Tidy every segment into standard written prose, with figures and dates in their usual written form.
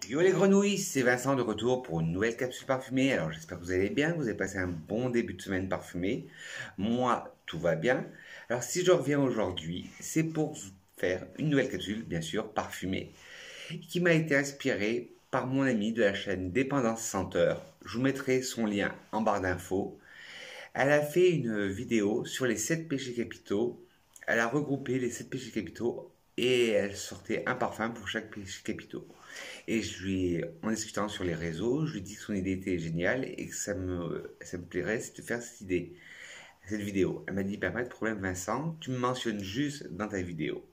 Yo les grenouilles, c'est Vincent de retour pour une nouvelle capsule parfumée. Alors j'espère que vous allez bien, que vous avez passé un bon début de semaine parfumé. Moi, tout va bien. Alors si je reviens aujourd'hui, c'est pour vous faire une nouvelle capsule, bien sûr, parfumée, qui m'a été inspirée par mon ami de la chaîne Dépendance Senteur. Je vous mettrai son lien en barre d'infos. Elle a fait une vidéo sur les 7 péchés capitaux. Elle a regroupé les 7 péchés capitaux et elle sortait un parfum pour chaque péché capitaux. Et je lui, en discutant sur les réseaux, je lui ai dit que son idée était géniale et que ça me plairait de faire cette vidéo. Elle m'a dit, pas de problème Vincent, tu me mentionnes juste dans ta vidéo.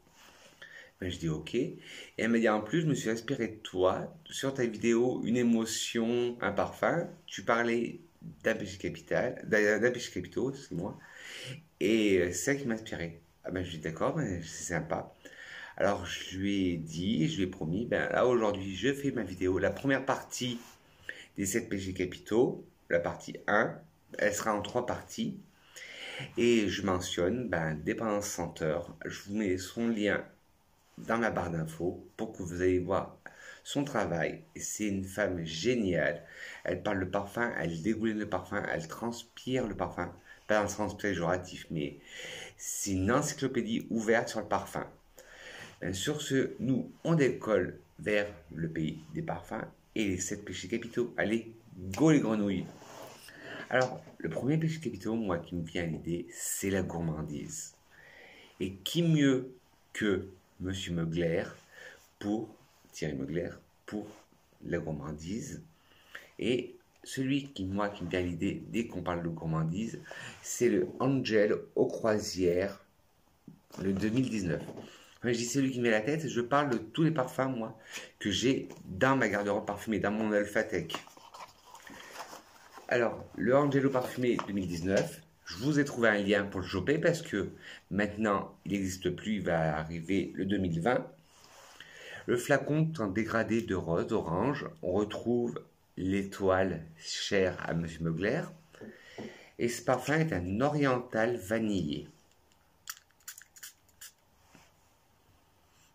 Ben, je dis ok. Et elle m'a dit en plus, je me suis inspiré de toi. Sur ta vidéo, une émotion, un parfum, tu parlais d'un péché capital, d'un péché capitaux, excuse-moi. Et c'est ça qui m'a inspiré. Ah ben, je dis d'accord, ben, c'est sympa. Alors je lui ai dit, je lui ai promis, ben là aujourd'hui je fais ma vidéo, la première partie des 7 péchés capitaux, la partie 1, elle sera en 3 parties. Et je mentionne Dépendance Senteur, je vous mets son lien dans ma barre d'infos pour que vous allez voir son travail. C'est une femme géniale, elle parle le parfum, elle dégouline le parfum, elle transpire le parfum, pas dans le sens péjoratif, mais c'est une encyclopédie ouverte sur le parfum. Sur ce, nous, on décolle vers le pays des parfums et les 7 péchés capitaux. Allez, go les grenouilles! Alors, le premier péché capitaux, moi, qui me vient à l'idée, c'est la gourmandise. Et qui mieux que Monsieur Mugler Thierry Mugler, pour la gourmandise. Et celui qui me vient à l'idée dès qu'on parle de gourmandise, c'est le Angel aux croisières, le 2019. Quand je dis celui qui met la tête, je parle de tous les parfums, moi, que j'ai dans ma garde-robe parfumée, dans mon olfatec. Alors, le Angelo parfumé 2019, je vous ai trouvé un lien pour le choper parce que maintenant, il n'existe plus, il va arriver le 2020. Le flacon est en dégradé de rose, orange. On retrouve l'étoile chère à Monsieur Mugler. Et ce parfum est un oriental vanillé.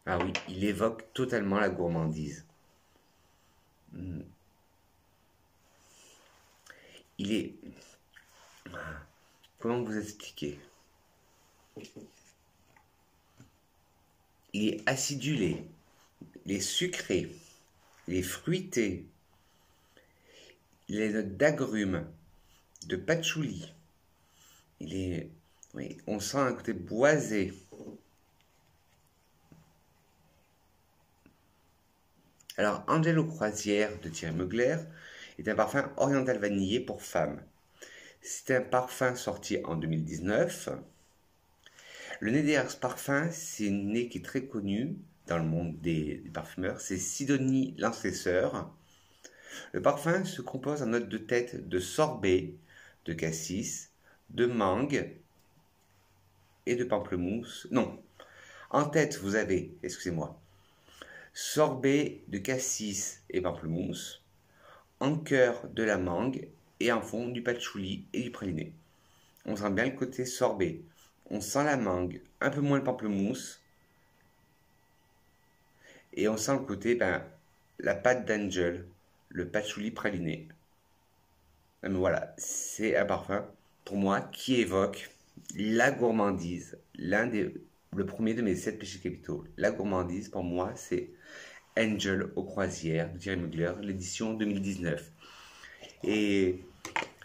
Ah oui, il évoque totalement la gourmandise. Il est... Comment vous expliquer? Il est acidulé, il est sucré, il est fruité, il a des notes d'agrumes, de patchouli. Il est... Oui, on sent un côté boisé. Alors, Angelo Croisière de Thierry Mugler est un parfum oriental vanillé pour femmes. C'est un parfum sorti en 2019. Le nez derrière ce parfum, c'est une nez qui est très connue dans le monde des parfumeurs. C'est Sidonie Lancesseur. Le parfum se compose en notes de tête de sorbet, de cassis, de mangue et de pamplemousse. Non, en tête, vous avez, excusez-moi, sorbet de cassis et pamplemousse, en cœur de la mangue et en fond du patchouli et du praliné. On sent bien le côté sorbet, on sent la mangue, un peu moins le pamplemousse et on sent le côté, la pâte d'Angel, le patchouli praliné. Mais voilà, c'est un parfum pour moi qui évoque la gourmandise, le premier de mes 7 péchés capitaux. La gourmandise, pour moi, c'est Angel aux croisières de Thierry Mugler, l'édition 2019. Et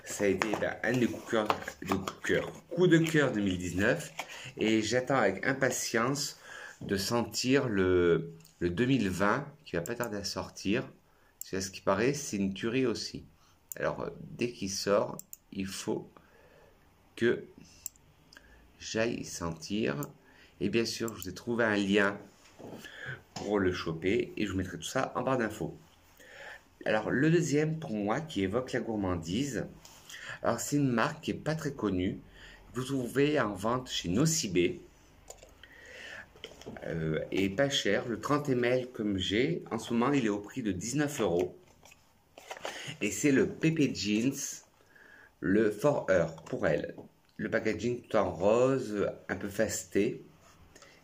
ça a été un des coups de cœur 2019. Et j'attends avec impatience de sentir le 2020 qui va pas tarder à sortir. C'est ce qui paraît, c'est une tuerie aussi. Alors, dès qu'il sort, il faut que j'aille sentir. Et bien sûr, je vous ai trouvé un lien pour le choper et je vous mettrai tout ça en barre d'infos. Alors, le deuxième pour moi qui évoque la gourmandise, alors c'est une marque qui n'est pas très connue. Vous trouvez en vente chez Nocibé et pas cher. Le 30 ml comme j'ai, en ce moment, il est au prix de 19 €. Et c'est le Pepe Jeans, le For Her pour elle. Le packaging tout en rose, un peu fasté,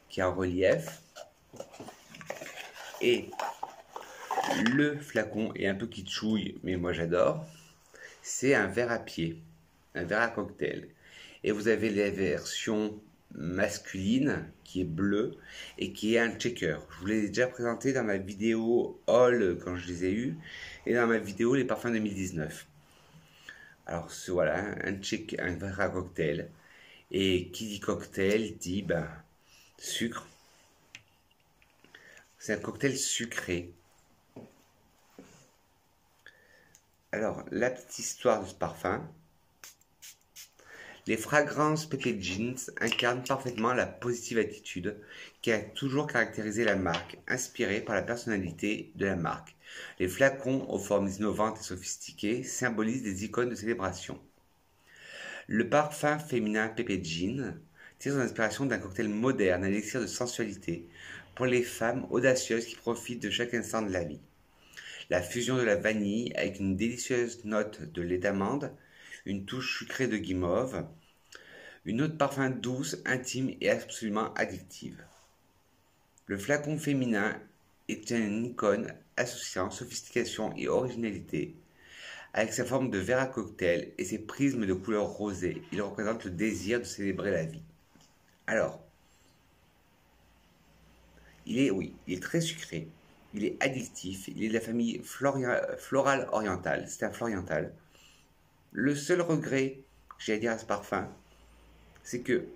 qui est en relief. Et Le flacon est un peu kitschouille, mais moi j'adore. C'est un verre à pied, un verre à cocktail. Et vous avez la version masculine qui est bleue et qui est un checker. Je vous l'ai déjà présenté dans ma vidéo haul quand je les ai eus et dans ma vidéo les parfums 2019. Alors voilà, un verre à cocktail. Et qui dit cocktail dit sucre. C'est un cocktail sucré. Alors, la petite histoire de ce parfum. Les fragrances Pepe Jeans incarnent parfaitement la positive attitude qui a toujours caractérisé la marque, inspirée par la personnalité de la marque. Les flacons aux formes innovantes et sophistiquées symbolisent des icônes de célébration. Le parfum féminin Pepe Jean tire son inspiration d'un cocktail moderne, un élixir de sensualité pour les femmes audacieuses qui profitent de chaque instant de la vie. La fusion de la vanille avec une délicieuse note de lait d'amande, une touche sucrée de guimauve, une note de parfum douce, intime et absolument addictive. Le flacon féminin est une icône associant sophistication et originalité. Avec sa forme de verre à cocktail et ses prismes de couleur rosée, il représente le désir de célébrer la vie. Alors, il est très sucré, il est addictif, il est de la famille florale orientale, c'est un floriental. Le seul regret que j'ai à dire à ce parfum, c'est que,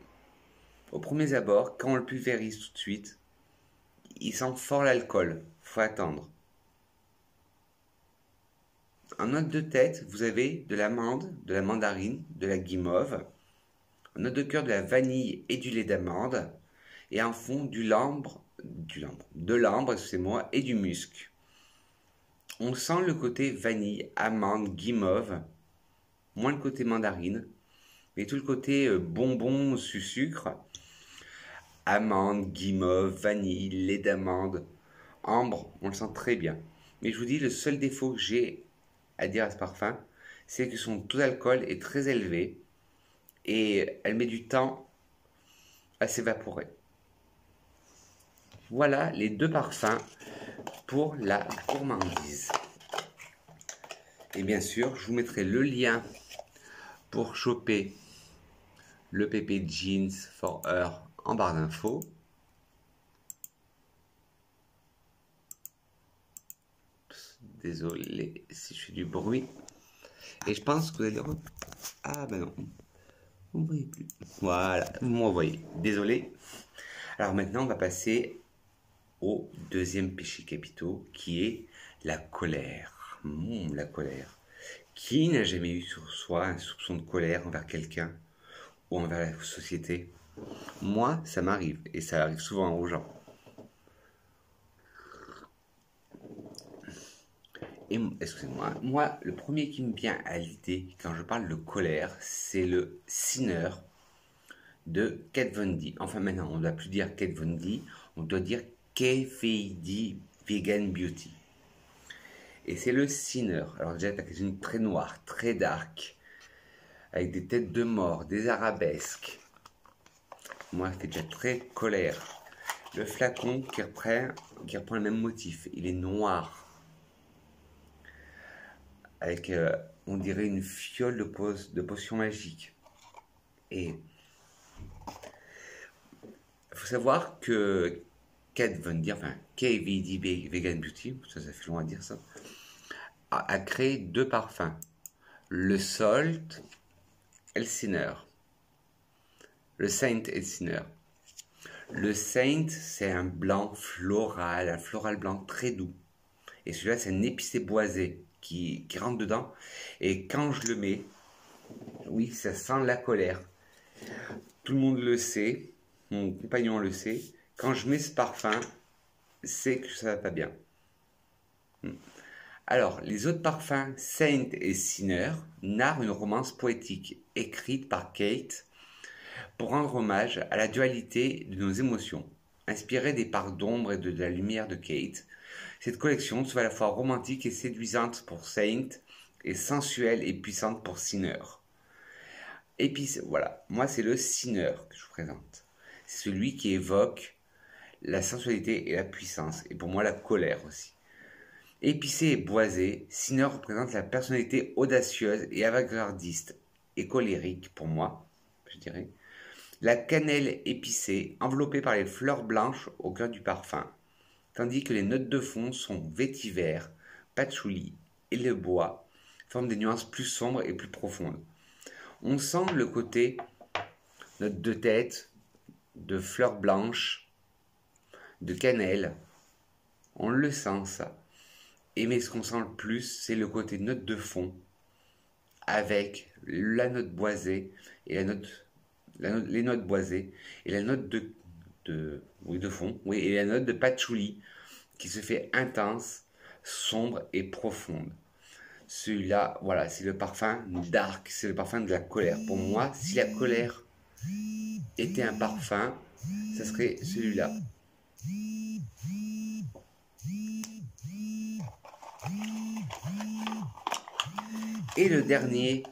au premier abord, quand on le pulvérise tout de suite, il sent fort l'alcool, faut attendre. En note de tête, vous avez de l'amande, de la mandarine, de la guimauve, en note de cœur de la vanille et du lait d'amande, et en fond de l'ambre, excusez-moi, et du musc. On sent le côté vanille, amande, guimauve, moins le côté mandarine, mais tout le côté bonbon sous sucre, amande, guimauve, vanille, lait d'amande, ambre, on le sent très bien. Mais je vous dis, le seul défaut que j'ai à dire à ce parfum, c'est que son taux d'alcool est très élevé et elle met du temps à s'évaporer. Voilà les deux parfums pour la gourmandise. Et bien sûr, je vous mettrai le lien pour choper le Pepe Jeans for Her en barre d'infos. Désolé si je fais du bruit. Et je pense que vous allez... Ah ben non. Vous ne voyez plus. Voilà, vous m'envoyez. Désolé. Alors maintenant, on va passer au deuxième péché capitaux qui est la colère. La colère. Qui n'a jamais eu sur soi un soupçon de colère envers quelqu'un ou envers la société? Moi, ça m'arrive et ça arrive souvent aux gens. Et excusez-moi, moi, le premier qui me vient à l'idée quand je parle de colère, c'est le Sinner de Kat Von D. Enfin, maintenant, on ne doit plus dire Kat Von D, on doit dire KVD Vegan Beauty. Et c'est le Sinner. Alors, déjà, la cuisine très noire, très dark, avec des têtes de mort, des arabesques. Moi, ça fait déjà très colère. Le flacon qui reprend le même motif, il est noir. Avec, on dirait, une fiole de potion magique. Et il faut savoir que Kat Von D, enfin KVD Vegan Beauty, ça fait long à dire ça, a créé deux parfums. Le Salt et le Sinner. Le Saint et le Sinner. Le Saint, c'est un blanc floral, un floral blanc très doux. Et celui-là, c'est un épicé boisé qui rentre dedans. Et quand je le mets, oui, ça sent la colère. Tout le monde le sait, mon compagnon le sait. Quand je mets ce parfum, c'est que ça va pas bien. Alors, les autres parfums, Saint et Sinner, narrent une romance poétique écrite par Kate pour rendre hommage à la dualité de nos émotions. Inspirée des parts d'ombre et de la lumière de Kate, cette collection se veut à la fois romantique et séduisante pour Saint et sensuelle et puissante pour Sinner. Et puis voilà, moi c'est le Sinner que je vous présente. C'est celui qui évoque la sensualité et la puissance, et pour moi la colère aussi. Épicé et boisé, Sinner représente la personnalité audacieuse et avant-gardiste et colérique pour moi, je dirais. La cannelle épicée, enveloppée par les fleurs blanches au cœur du parfum, tandis que les notes de fond sont vétiver, patchouli et le bois, forment des nuances plus sombres et plus profondes. On sent le côté note de tête, de fleurs blanches, de cannelle. On le sent ça. Et mais ce qu'on sent le plus, c'est le côté note de fond, avec la note boisée et les notes boisées et la note de fond, oui, et la note de patchouli qui se fait intense, sombre et profonde. Celui-là, voilà, c'est le parfum dark, c'est le parfum de la colère. Pour moi, si la colère était un parfum, ça serait celui-là. Et le dernier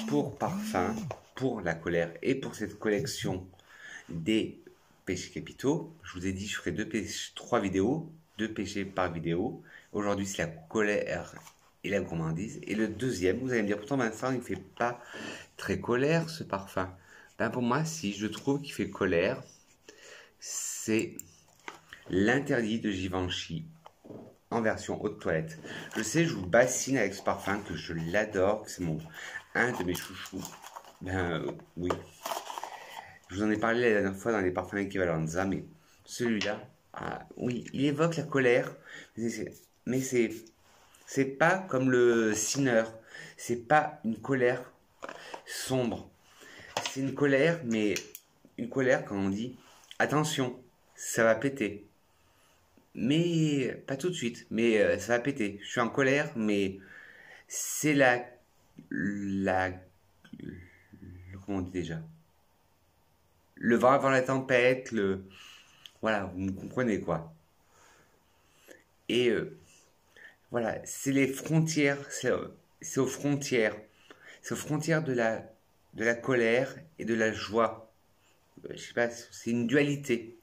pour parfum, pour la colère et pour cette collection des péchés capitaux. Je vous ai dit, je ferai 3 vidéos, 2 péchés par vidéo. Aujourd'hui, c'est la colère et la gourmandise. Et le deuxième, vous allez me dire, pourtant Vincent, il ne fait pas très colère ce parfum. Ben pour moi, si je trouve qu'il fait colère, c'est l'interdit de Givenchy en version haute toilette. Je sais, je vous bassine avec ce parfum, que je l'adore, que c'est un de mes chouchous. Ben oui. Je vous en ai parlé la dernière fois dans les parfums Equivalenza, mais celui-là, oui, il évoque la colère, mais c'est pas comme le Sinner, c'est pas une colère sombre. C'est une colère, mais une colère quand on dit attention, ça va péter. Mais pas tout de suite, mais ça va péter. Je suis en colère, mais c'est comment on dit déjà? Le vent avant la tempête, voilà, vous me comprenez quoi. Et voilà, c'est les frontières, c'est aux frontières, c'est aux frontières de la colère et de la joie. Je sais pas, c'est une dualité.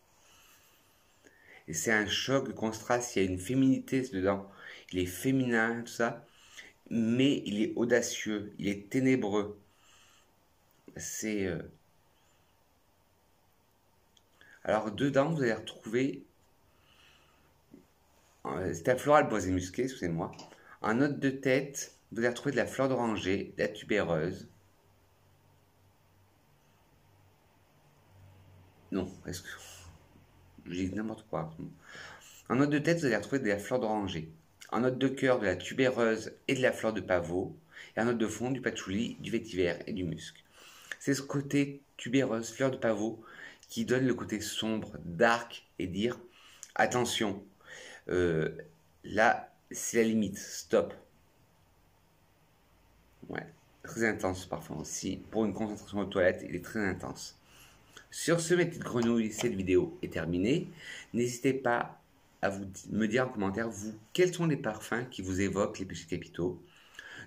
Et c'est un choc de contraste, il y a une féminité dedans. Il est féminin, tout ça, mais il est audacieux, il est ténébreux. C'est... Alors dedans, vous allez retrouver... C'est un floral boisé musqué, excusez-moi. En note de tête, vous allez retrouver de la fleur d'oranger, de la tubéreuse. Non, est-ce que... Je dis n'importe quoi. En note de tête, vous allez retrouver de la fleur d'oranger. En note de cœur, de la tubéreuse et de la fleur de pavot. Et en note de fond, du patchouli, du vétiver et du musc. C'est ce côté tubéreuse, fleur de pavot, qui donne le côté sombre, dark, et dire attention, là, c'est la limite, stop. Ouais, très intense parfois aussi. Pour une concentration aux toilettes, il est très intense. Sur ce, mes petites grenouilles, cette vidéo est terminée. N'hésitez pas à me dire en commentaire, vous, quels sont les parfums qui vous évoquent les péchés capitaux.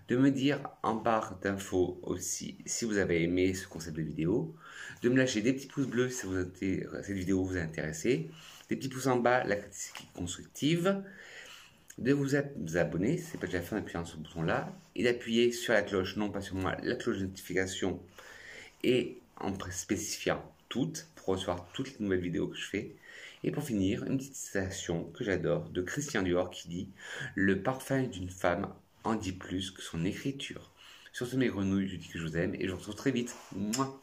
De me dire en barre d'infos aussi si vous avez aimé ce concept de vidéo. De me lâcher des petits pouces bleus si cette vidéo vous a intéressé. Des petits pouces en bas, la critique constructive. De vous abonner, si ce n'est pas déjà fait en appuyant sur ce bouton-là. Et d'appuyer sur la cloche, non pas sur moi, la cloche de notification. Et en spécifiant toutes pour recevoir toutes les nouvelles vidéos que je fais. Et pour finir, une petite citation que j'adore de Christian Dior qui dit « Le parfum d'une femme en dit plus que son écriture ». Sur ce, mes grenouilles, je dis que je vous aime et je vous retrouve très vite. Mouah.